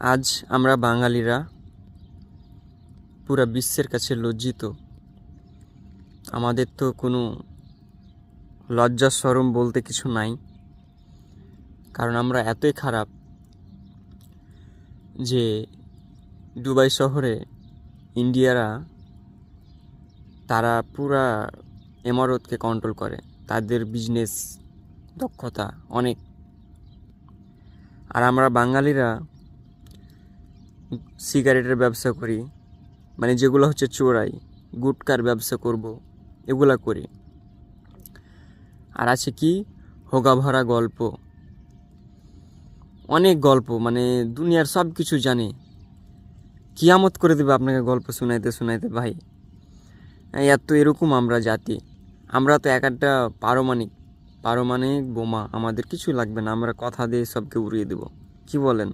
আজ আমরা বাঙালিরা পুরা বিশ্বের কাছে লজ্জিত। আমাদের তো কোনো লজ্জা শরম বলতে কিছু নাই, কারণ আমরা এতই খারাপ যে দুবাই শহরে ইন্ডিয়ারা তারা পুরা ইমারতকে কন্ট্রোল করে। তাদের বিজনেস দক্ষতা অনেক। আর আমরা বাঙালিরা সিগারেটের ব্যবসা করি, মানে যেগুলো হচ্ছে চোরাই, গুটকার ব্যবসা করব, এগুলা করি। আর আছে কি হোগা ভরা গল্প, অনেক গল্প, মানে দুনিয়ার সব কিছু জানে। কিয়ামত করে দেবে আপনাকে গল্প শোনাইতে শোনাইতে ভাই। এত এরকম আমরা জাতি। আমরা তো এক একটা পারমাণিক বোমা, আমাদের কিছু লাগবে না, আমরা কথা দিয়ে সবকে উড়িয়ে দেব। কি বলেন?